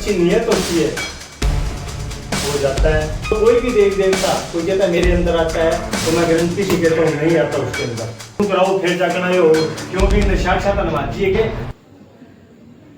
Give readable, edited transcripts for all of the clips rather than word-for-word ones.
अच्छी नीयत होती है हो जाता है। तो कोई भी देव देवता कोई कहता है मेरे अंदर आता है तो मैं गारंटी से कहता हूँ नहीं आता उसके अंदर। तुम कराओ फिर जाकर आए हो क्योंकि साक्षात हनुमानजी के।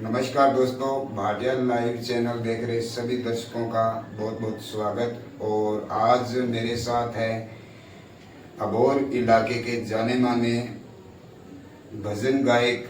नमस्कार दोस्तों, भाटिया लाइव चैनल देख रहे सभी दर्शकों का बहुत बहुत स्वागत। और आज मेरे साथ है अबोर इलाके के जाने माने भजन गायक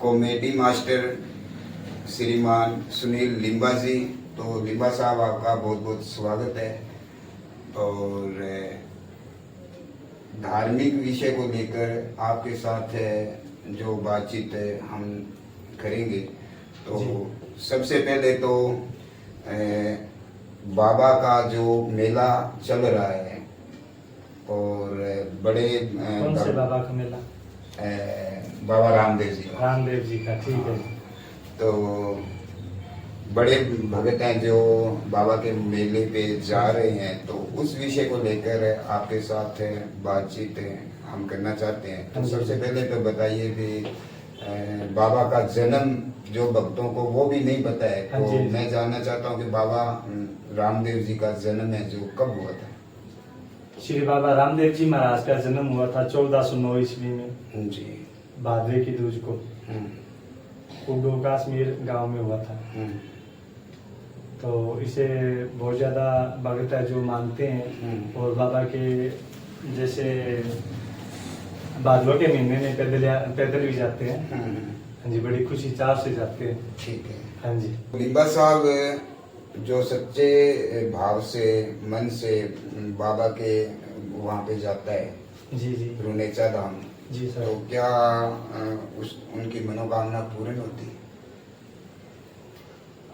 कॉमेडी मास्टर श्रीमान सुनील लिंबा जी। तो लिंबा साहब आपका बहुत बहुत स्वागत है। और धार्मिक विषय को लेकर आपके साथ जो बातचीत हम करेंगे। तो सबसे पहले तो बाबा का जो मेला चल रहा है और बड़े कौन से बाबा का मेला? बाबा रामदेव जी का ठीक है। तो बड़े भगत हैं जो बाबा के मेले पे जा रहे हैं, तो उस विषय को लेकर आपके साथ बातचीत हम करना चाहते हैं। तो सबसे पहले तो बताइए कि बाबा का जन्म जो भक्तों को वो भी नहीं पता है, तो मैं जानना चाहता हूँ कि बाबा रामदेव जी का जन्म है जो कब हुआ था? श्री बाबा रामदेव जी महाराज का जन्म हुआ था 1409 ईस्वी में जी, भादवे की दूज को कुडो कश्मीर गांव में हुआ था। तो इसे बहुत ज़्यादा भगत है जो मानते हैं और बाबा के जैसे भादवा के महीने में पैदल भी जाते हैं। हाँ जी, बड़ी खुशी चाव से जाते हैं। ठीक है। हाँ जी। लिंबा साहब जो सच्चे भाव से मन से बाबा के वहाँ पे जाता है जी जी रुनेचा धाम जी सर, तो क्या उनकी मनोकामना पूर्ण होती है?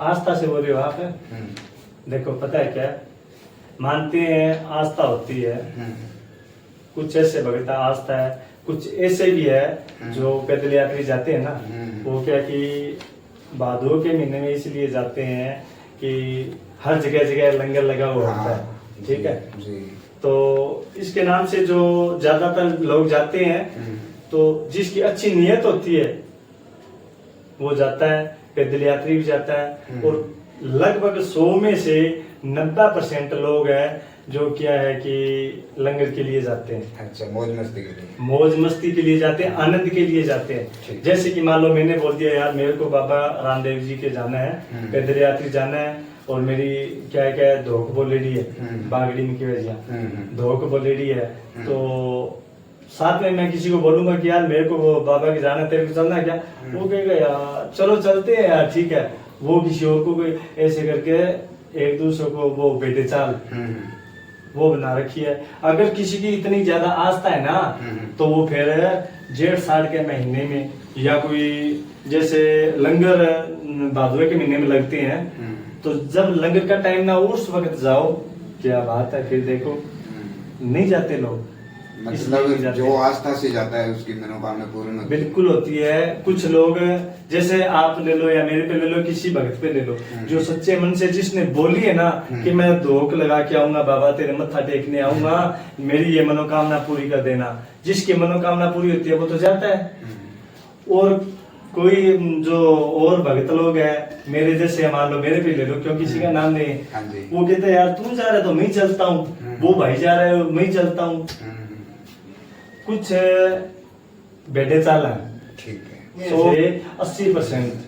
आस्था से बोल रहे हो आप? देखो पता है क्या मानते हैं, आस्था होती है। कुछ ऐसे भगत आस्था है, कुछ ऐसे भी है जो पैदल यात्री जाते हैं ना, वो क्या कि भादों के महीने में इसलिए जाते हैं कि हर जगह जगह लंगर लगा हुआ होता है। ठीक है जी। तो इसके नाम से जो ज्यादातर लोग जाते हैं, तो जिसकी अच्छी नीयत होती है वो जाता है, पैदल यात्री भी जाता है। और लगभग 100 में से 90% लोग हैं जो क्या है कि लंगर के लिए जाते हैं। अच्छा, मौज मस्ती के लिए? मौज मस्ती के लिए जाते हैं, आनंद के लिए जाते हैं। जैसे कि मान लो मैंने बोल दिया यार मेरे को बाबा रामदेव जी के जाना है, पैदल यात्री जाना है, और मेरी क्या है धोख बोलेडी है, बागड़ी में की वजह धोख बोलेडी है। तो साथ में मैं किसी को बोलूंगा कि यार मेरे को वो बाबा के जाना, तेरे को चलना है क्या? वो कहेगा यार चलो चलते हैं यार, ठीक है। वो किसी और को ऐसे करके एक दूसरे को वो बेटे चाल वो बना रखी है। अगर किसी की इतनी ज्यादा आस्था है ना, तो वो फिर जेठ साढ़ के महीने में या कोई जैसे लंगर भादवे के महीने में लगते हैं, तो जब लंगर का टाइम ना उस वक्त जाओ, क्या बात है। फिर देखो नहीं जाते लोग, मतलब जो आस्था से जाता है उसकी मनोकामना पूर्ण होती है। बिल्कुल होती है। कुछ लोग जैसे आप ले लो या मेरे पे ले लो, किसी भगत पे ले लो, जो सच्चे मन से जिसने बोली है ना कि मैं धोख लगा के आऊंगा बाबा, तेरे मत्था टेकने आऊंगा, मेरी ये मनोकामना पूरी कर देना, जिसकी मनोकामना पूरी होती है वो तो जाता है। और कोई जो और भगत लोग है मेरे जैसे, मान लो मेरे पे ले लो, क्यों किसी का नाम नहीं, वो कहते हैं यार तू जा रहा है तो मैं चलता हूँ, वो भाई जा रहा है मैं चलता हूँ। कुछ बेटे चाल है, ठीक है, 80%।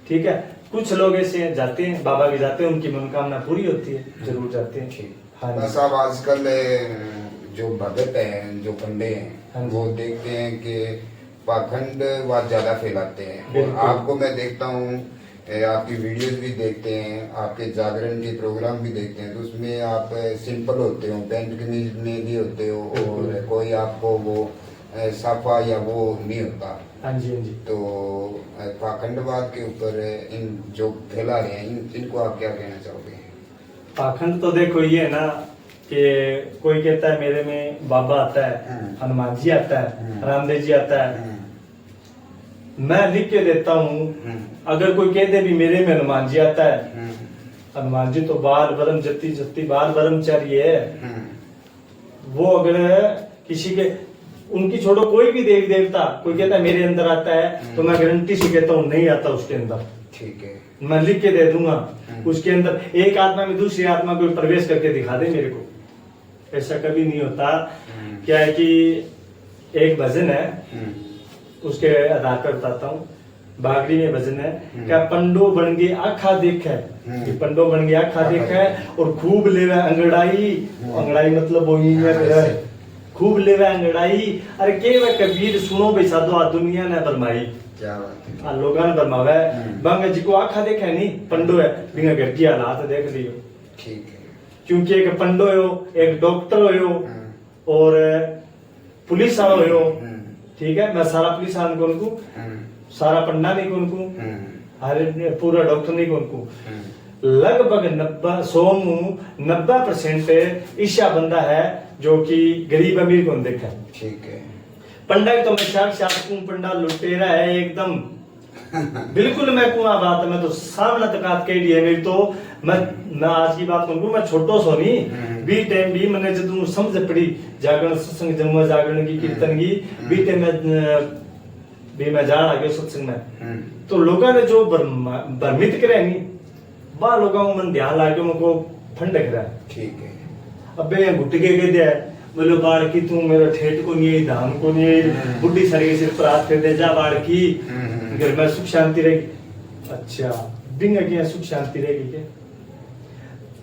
ठीक है। कुछ लोग ऐसे जाते हैं, बाबा के जाते हैं, उनकी मनोकामना पूरी होती है, जरूर जाते हैं। हाँ साहब, आजकल जो भगत हैं, जो पंडे हैं, वो देखते हैं कि पाखंडवाद ज्यादा फैलाते हैं। और आपको मैं देखता हूँ, आपकी वीडियोस भी देखते हैं, आपके जागरण के प्रोग्राम भी देखते हैं, तो उसमें आप सिंपल होते हो, पैंट कमीज में भी होते हो, और कोई आपको वो साफा या वो नहीं होता। हाँ जी हाँ जी। तो पाखंडवाद के ऊपर इन जो फैला रहे हैं, इनको आप क्या कहना चाहोगे? पाखंड तो देखो ये है ना कि कोई कहता है मेरे में बाबा आता है, हनुमान जी आता है, रामदेव जी आता है। मैं लिख के देता हूँ, अगर कोई कह दे भी मेरे में हनुमान जी आता है, हनुमान जी तो बार ब्रह्म जति जति बार ब्रह्मचारी है। वो अगर किसी के उनकी छोड़ो, कोई भी देवी देवता कोई कहता है मेरे अंदर आता है, तो मैं गारंटी से कहता हूँ नहीं आता उसके अंदर। ठीक है। मैं लिख के दे दूंगा, उसके अंदर एक आत्मा में दूसरी आत्मा को प्रवेश करके दिखा दे मेरे को, ऐसा कभी नहीं होता। क्या है कि एक भजन है, उसके आधार पर बताता हूँ। बागड़ी में भजन है, क्या पंडो बन गए आखा देख है, कि पंडो बन गया आखा देख है और खूब लेवे अंगड़ाई, अंगड़ाई मतलब वो ही है, खूब लेवे अंगड़ाई। अरे के वे कबीर सुनो भाई साधो आ दुनिया ने बरमाई, क्या बात है। लोगों ने बरमावे बंग जी को आखा देख है नहीं, पंडो है बिना घर की हालात देख लियो। ठीक है। क्योंकि एक पंडो हो, एक डॉक्टर हो और पुलिस वाला हो, ठीक है। मैं सारा पुलिस वाला कौन को, सारा पंडा नहीं कौन को, अरे पूरा डॉक्टर नहीं कौन को, लगभग 90% ईशा बंदा है जो कि गरीब अमीर को देखा है। ठीक है। पंडा की तो मैं साक्षात पंडा लुटेरा है एकदम, बिल्कुल। मैं कुआ बात मैं तो सामने तकात कह दी है मेरी तो। मैं आज की बात करूँ, मैं छोटो सो नहीं बी टाइम भी मैंने जब समझ पड़ी जागरण सत्संग जमुआ जागरण की कीर्तन की बी टाइम में भी मैं जान आ गया सत्संग में, तो लोगों ने जो भ्रमित करे नहीं वह लोगों को मन ध्यान लाके उनको ठंडक रहा है। ठीक है। अबे घुट के गए दे बोलो बाढ़ की तू मेरा ठेठ को नहीं धाम को नहीं बुढ़ी सारी सिर पर हाथ कर दे जा बाढ़ की, घर में सुख शांति रहेगी। अच्छा बिंगा क्या सुख शांति रहेगी क्या?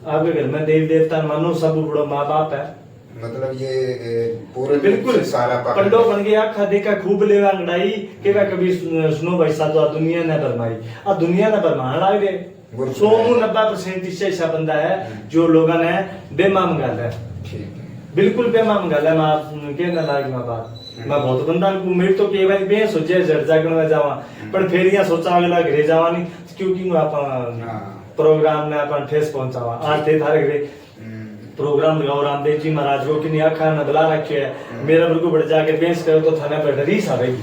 आपके घर में देवी देवता मानो सब बड़ो माँ बाप है, मतलब ये पूरे बिल्कुल सारा पंडो बन गया आखा देखा खूब लेवा अंगड़ाई के वे कभी सुनो भाई साधो दुनिया ने बरमाई, आ दुनिया ने बरमान लाग दे। 90% इससे ऐसा बंदा है जो लोगों ने बेमा मंगा है। ठीक है। बिल्कुल बेमा मंगा है। मैं कहना लाग मैं बात मैं बहुत बंदा को मेरे तो के बार बे सोचे जड़ जागण में जावा, पर फिर यहाँ सोचा अगला घरे जावा नहीं क्योंकि अपन प्रोग्राम में अपन ठेस पहुंचावा। आज थे थारे घरे प्रोग्राम लगाओ रामदेव जी महाराज को कि आखा न बुला रखे है, मेरा बिल्कुल बढ़ जाके बेंच करो तो थाने पर रीस आ गई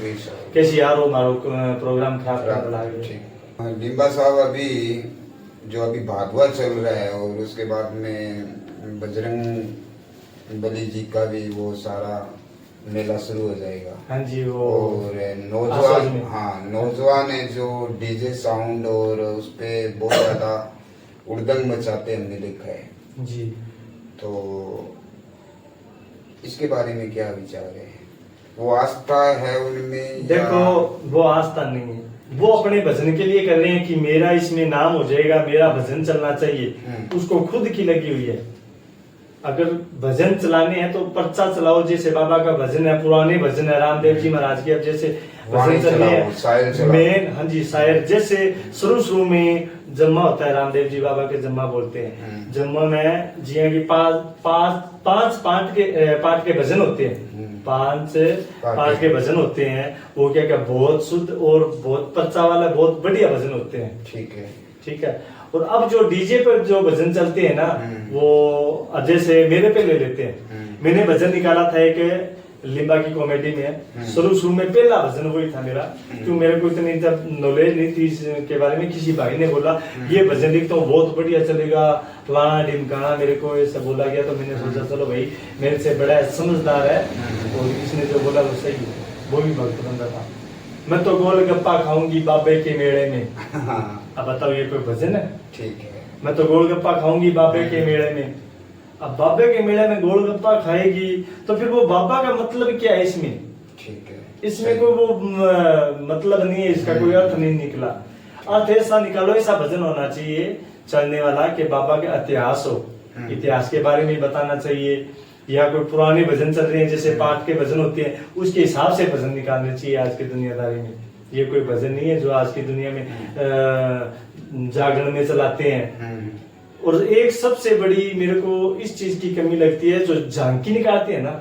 कैसी यार वो मारो प्रोग्राम खराब कर बुला। लिम्बा साहब अभी जो अभी भागवत चल रहा है और उसके बाद में बजरंग बली जी का भी वो सारा मेला शुरू हो जाएगा। हाँ जी वो और नौजवान, हाँ नौजवान है जो डीजे साउंड और उस पे बहुत ज्यादा उड़दंग मचाते हमने देखा है जी। तो इसके बारे में क्या विचार है? वो आस्था है उनमें? देखो वो आस्था नहीं है, वो अपने भजन के लिए कर रहे हैं कि मेरा इसमें नाम हो जाएगा, मेरा भजन चलना चाहिए, उसको खुद की लगी हुई है। अगर भजन चलाने हैं तो पर्चा चलाओ, जैसे बाबा का भजन है, पुराने भजन है रामदेव जी महाराज के, अब जैसे भजन चल रहे हैं मेन, हाँ जी शायर, जैसे शुरू में जम्मा होता है, रामदेव जी बाबा के जम्मा बोलते हैं। जम्मा में जी की पांच पाठ के भजन होते हैं, पांच के भजन होते हैं। वो क्या क्या बहुत शुद्ध और बहुत पर्चा वाला बहुत बढ़िया भजन होते हैं। ठीक है। और अब जो डीजे पर जो भजन चलते हैं ना, वो जैसे मेरे पे ले लेते हैं। मैंने भजन निकाला था एक लिम्बा की कॉमेडी में, शुरू में पहला भजन वही था मेरा, क्यों मेरे को इतनी जब नॉलेज नहीं थी इसके बारे में। किसी भाई ने बोला ये भजन लिखता हूँ बहुत बढ़िया चलेगा, फलाना ढिमकाना, मेरे को ऐसा बोला गया। तो मैंने सोचा चलो भाई मेरे से बड़ा समझदार है और इसने जो बोला वो सही है, वो भी भक्त बंदा था। मैं तो गोलगप्पा खाऊंगी बाबे के मेले में। अब बताओ ये कोई भजन है? ठीक है। मैं तो गोलगप्पा खाऊंगी बाबे के मेले में। अब बाबे के मेले में गोलगप्पा खाएगी तो फिर वो बाबा का मतलब क्या है इसमें? ठीक है। इसमें कोई वो मतलब नहीं है, इसका कोई अर्थ नहीं निकला। अर्थ ऐसा निकालो, ऐसा भजन होना चाहिए चलने वाला कि बाबा के इतिहास हो, इतिहास के बारे में बताना चाहिए, या कोई पुराने भजन चल रहे हैं जैसे पाठ के भजन होते हैं उसके हिसाब से भजन निकालने चाहिए आज की दुनियादारी में। ये कोई भजन नहीं है जो आज की दुनिया में जागरण में चलाते हैं। और एक सबसे बड़ी मेरे को इस चीज की कमी लगती है, जो झांकी निकालते हैं ना,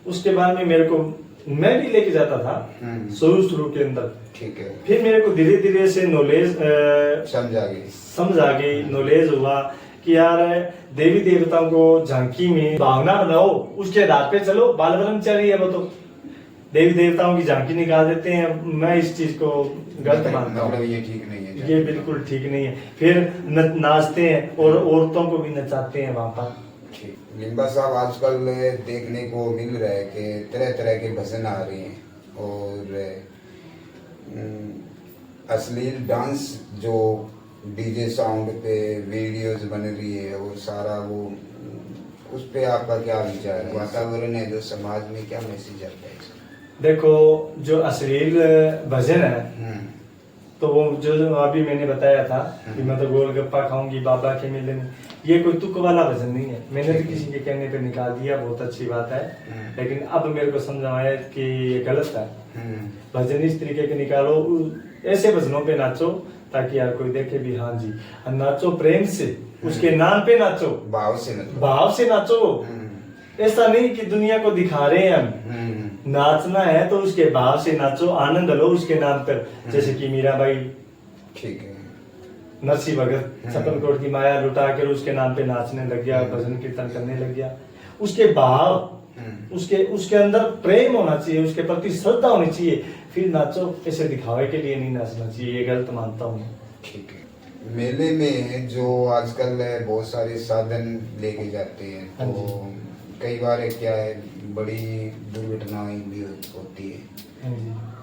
उसके बाद में मेरे को मैं भी लेके जाता था शुरू के अंदर। ठीक है। फिर मेरे को धीरे धीरे से नॉलेज समझ आ गई, नॉलेज हुआ कि यार देवी देवताओं को झांकी में भावना बनाओ, उसके आधार पे चलो। बाल ब्रह्मचारी है वो तो देवी देवताओं की झांकी निकाल देते हैं। मैं इस चीज को गलत मानता हूँ, ये ठीक नहीं है, ये बिल्कुल ठीक नहीं है। फिर नाचते हैं और औरतों को भी नचाते हैं वहां पर। लिम्बा साहब आजकल देखने को मिल रहा है कि तरह तरह के भजन आ रहे हैं और अश्लील डांस जो डीजे साउंड पे वीडियोस बन रही है वो सारा वो उस पे आपका क्या विचार है? वातावरण है जो समाज में क्या मैसेज आता है इसका? देखो, जो अश्लील भजन है तो वो जो अभी मैंने बताया था कि मैं तो गोलगप्पा खाऊंगी बाबा के मेले में, ये कोई तुक वाला भजन नहीं है। मैंने तो किसी के कहने पे निकाल दिया, बहुत अच्छी बात है, लेकिन अब मेरे को समझ आया कि ये गलत है। भजन इस तरीके के निकालो, ऐसे भजनों पे नाचो ताकि यार कोई देखे भी, हाँ जी, नाचो प्रेम से, उसके नाम पे नाचो, भाव से नाचो। ऐसा नहीं कि दुनिया को दिखा रहे हैं हम, नाचना है तो उसके भाव से नाचो, आनंद लो उसके नाम पर। जैसे कि मीराबाई, ठीक है, नरसिंह भगत छप्पन करोड़ की माया लुटा कर उसके नाम पे नाचने लग गया, भजन कीर्तन करने लग गया। उसके भाव, उसके अंदर प्रेम होना चाहिए, उसके प्रति श्रद्धा होनी चाहिए, फिर नाचो। ऐसे दिखावे के लिए नहीं नाचना चाहिए, ये गलत मानता हूँ। ठीक है। मेले में जो आजकल बहुत सारे साधन लेके जाते हैं तो कई बार क्या है, बड़ी दुर्घटनाएं भी होती है,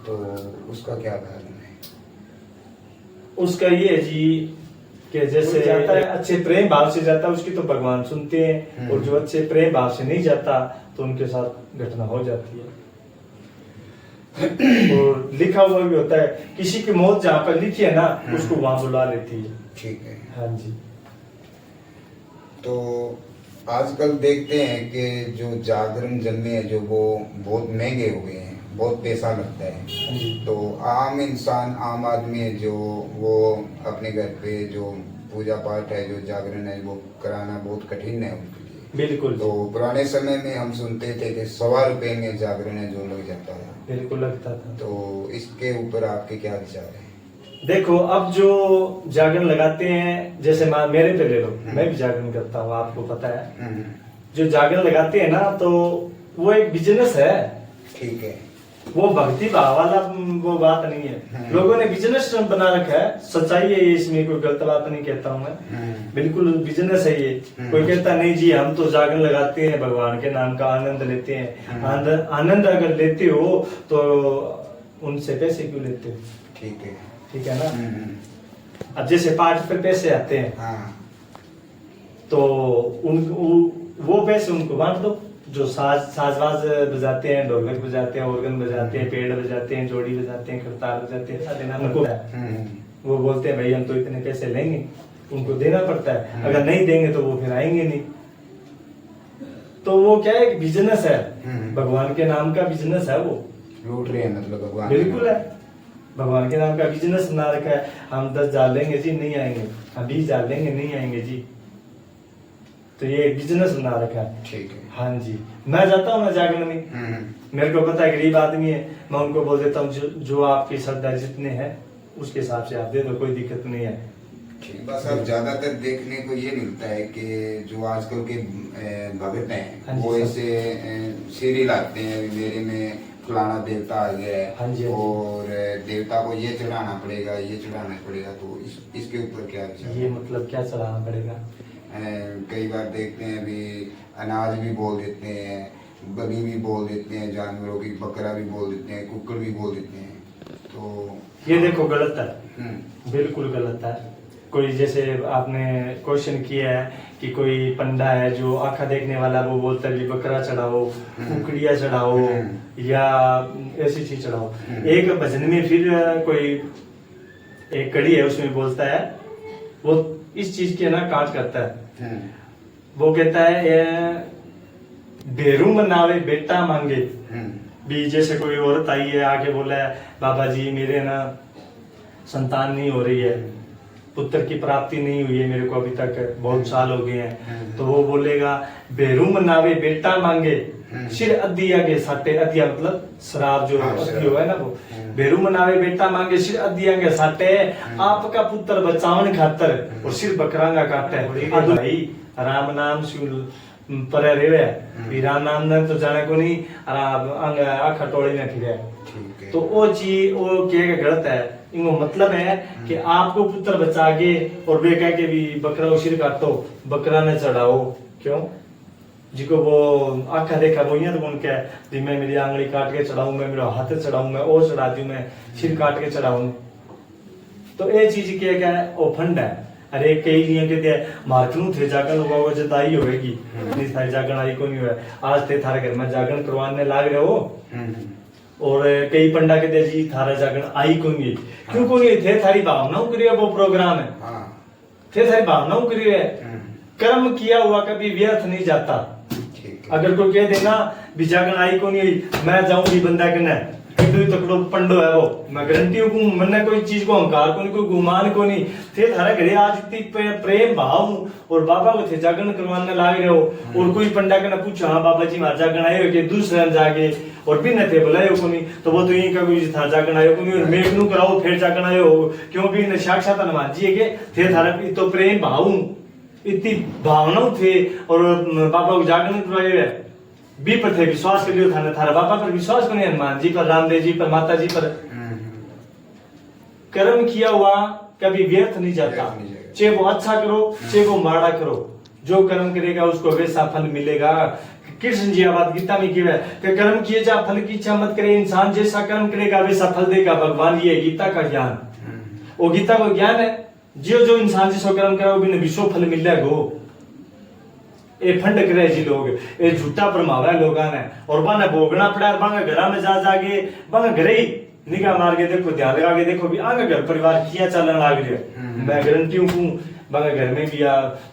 तो उसका क्या कारण है? उसका ये है जी कि जैसे जाता है अच्छे प्रेम भाव से जाता है उसकी तो भगवान सुनते हैं, और जो अच्छे प्रेम भाव से नहीं जाता तो उनके साथ घटना हो जाती है। और लिखा हुआ भी होता है, किसी की मौत जहाँ पर लिखी है ना उसको वहां बुला लेती है। ठीक है, हाँ जी। तो आजकल देखते हैं कि जो जागरण जलने हैं जो वो बहुत महंगे हो गए हैं, बहुत पैसा लगता है, तो आम इंसान, आम आदमी है जो वो अपने घर पे जो पूजा पाठ है, जो जागरण है, वो कराना बहुत कठिन है उनके लिए। बिल्कुल। तो पुराने समय में हम सुनते थे कि 100 रुपए में जागरण है जो लग जाता था। बिल्कुल लगता था। तो इसके ऊपर आपके क्या विचार है? देखो, अब जो जागरण लगाते हैं, जैसे मेरे पे ले लो, मैं भी जागरण करता हूँ, आपको पता है। जो जागरण लगाते हैं ना तो वो एक बिजनेस है। ठीक है, वो भक्ति भाव वाला वो बात नहीं है। लोगों ने बिजनेस बना रखा है, सच्चाई है ये, इसमें कोई गलत बात नहीं कहता हूँ मैं, बिल्कुल बिजनेस है ये। कोई कहता नहीं जी हम तो जागरण लगाते हैं, भगवान के नाम का आनंद लेते हैं। आनंद अगर लेते हो तो उनसे पैसे क्यों लेते हो? ठीक है ना। अब जैसे पाठ पे पैसे आते हैं तो वो पैसे उनको बांट दो। जो साजबाज बजाते हैं, ढोलक बजाते हैं, ऑर्गन बजाते हैं, पेड़ बजाते हैं, जोड़ी बजाते हैं, करतार बजाते हैं, देना उनको है। वो बोलते हैं भाई हम तो इतने पैसे लेंगे, उनको देना पड़ता है। अगर नहीं देंगे तो वो फिर आएंगे नहीं। तो वो क्या है, बिजनेस है, भगवान के नाम का बिजनेस है, वो लूट रहे हैं मतलब भगवान। बिल्कुल है, भगवान के नाम का बिजनेस बना रखा है। हम 10 डाल देंगे जी, नहीं आएंगे, हम 20 डाल देंगे, नहीं आएंगे जी। तो ये बिजनेस बना रखा है। ठीक है। हाँ जी, मैं जाता हूँ ना जागरण में, मेरे को पता है गरीब आदमी है, मैं उनको बोल देता हूँ जो आपकी श्रद्धा जितने हैं उसके हिसाब से आप दे दो, कोई दिक्कत नहीं है। ठीक, बस अब ज्यादातर देखने को ये मिलता है कि जो आजकल के भगत हैं वो ऐसे सीढ़ी लाते हैं, मेरे में फलाना देवता आ गया है और देवता को ये चढ़ाना पड़ेगा, ये चढ़ाना पड़ेगा। तो इसके ऊपर क्या विचार? ये मतलब क्या चढ़ाना पड़ेगा? कई बार देखते हैं भी अनाज भी बोल देते हैं, बलि भी बोल देते हैं, जानवरों की बकरा भी बोल देते हैं, कुक्कड़ भी बोल देते हैं। तो ये देखो गलत है, बिल्कुल गलत है। कोई जैसे आपने क्वेश्चन किया है कि कोई पंडा है जो आंखा देखने वाला, वो बोलता है बकरा चढ़ाओ, कुकड़िया चढ़ाओ या ऐसी चीज चढ़ाओ। एक भजन में फिर कोई एक कड़ी है उसमें बोलता है, वो इस चीज के ना काट करता है। वो कहता है बेरू मनावे बेटा मांगे भी। जैसे कोई औरत आई है, आके बोला है बाबा जी मेरे ना संतान नहीं हो रही है, पुत्र की प्राप्ति नहीं हुई है मेरे को अभी तक, बहुत साल हो गए हैं। तो वो बोलेगा बेरू मनावे बेटा मांगे, सिर अदिया के साटे, अदिया मतलब शराब जो अदियो है ना, वो बेरू मनावे बेटा मांगे, सिर अदिया के साटे, आपका पुत्र बचावन खातर और सिर बकरांगा काटे। भाई राम नाम पर रेवे, राम नाम ने तो जाने को नहीं, आखा टोली में फिरे। तो वो चीज वो क्या गलत है। इनको मतलब है कि आपको पुत्र बचा के और वे कह के भी बकरा सिर काटो, बकरा न चढ़ाओ। क्यों? जिको वो आंखा देखा वो तो उनके मैं मेरी आंगली काट के चढ़ाऊं, मैं मेरा हाथ चढ़ाऊं, मैं और चढ़ा दूं, मैं सिर काट के चढ़ाऊं। तो ये चीज क्या है वो फंड है। अरे कई लिए कहते हैं मार्कनू थे जागरण हुआ जताई होगी, नहीं थारी जागरण आई को नहीं हुआ, आज थे थारे घर में जागरण करवाने लाग रहे हो। और कई पंडा कहते हैं जी थारा जागरण आई को नहीं, क्यों को नहीं थे थारी भावनाओं के लिए वो प्रोग्राम है, थे थारी भावनाओं के लिए। कर्म किया हुआ कभी व्यर्थ नहीं जाता। अगर कोई कह देना भी जागरण आई को नहीं, मैं जाऊंगी बंदा कहना तकड़ो पंडो है वो, मैं गारंटी हूँ मैंने कोई चीज को अहंकार को नहीं, कोई गुमान को नहीं थे थारा घरे आज इतनी प्रेम भाव और बाबा को थे जागरण करवाने लाग रहे हो। और कोई पंडा के ना पूछो हाँ बाबा जी मार जागरण आए हो कि दूसरे जाके और भी न थे बुलाए को नहीं, तो वो तो यही का कोई था जागरण आयो को नहीं और मेघ नु कराओ फिर जागरण आयो हो, क्योंकि न साक्षात हनुमान जी के थे थारा तो प्रेम भाव इतनी भावनाओं थे और बाबा को जागरण करवाए भी पर थे विश्वास कर लियो था थारा बाबा पर विश्वास को नहीं, हनुमान जी पर, रामदेव जी पर, माता जी पर। कर्म किया हुआ कभी व्यर्थ नहीं जाता, चाहे वो अच्छा करो चाहे वो माड़ा करो, जो कर्म करेगा उसको वैसा फल मिलेगा। कृष्ण जी बात गीता में किया कि कर्म किए जा फल की इच्छा मत करे, इंसान जैसा कर्म करेगा वैसा फल देगा भगवान। ये गीता का ज्ञान, वो गीता का ज्ञान है। जो इंसान जैसा कर्म करे वो विश्व फल मिल जाएगा। ये फंड करे जी लोग, ये झूठा भरमावा है लोगों ने और बाने भोगना पड़ा। बांगा घरा में जा जाके बांगा घरे ही निगाह मार के देखो, ध्यान लगा के देखो भी आगे घर परिवार किया चलने लग रही है। मैं गारंटी हूँ बांगा घर में भी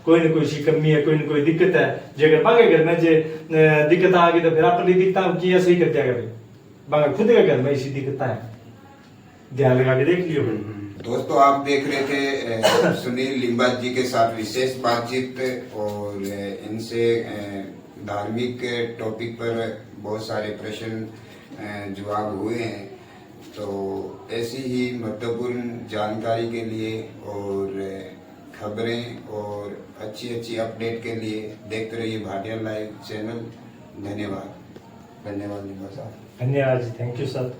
कोई न कोई सी कमी है, कोई न कोई दिक्कत है। जगह बांगे घर में जे दिक्कत आ गई तो फिर अपनी दिक्कत किया सही कर दिया करे। बांगा खुद के घर में ऐसी दिक्कत है, ध्यान लगा के देख लियो। दोस्तों आप देख रहे थे सुनील लिंबात जी के साथ विशेष बातचीत और इनसे धार्मिक टॉपिक पर बहुत सारे प्रश्न जवाब हुए हैं। तो ऐसी ही महत्वपूर्ण जानकारी के लिए और खबरें और अच्छी अपडेट के लिए देखते रहिए भाटिया लाइव चैनल। धन्यवाद। धन्यवाद लिंबा साहब। धन्यवाद जी, थैंक यू सर।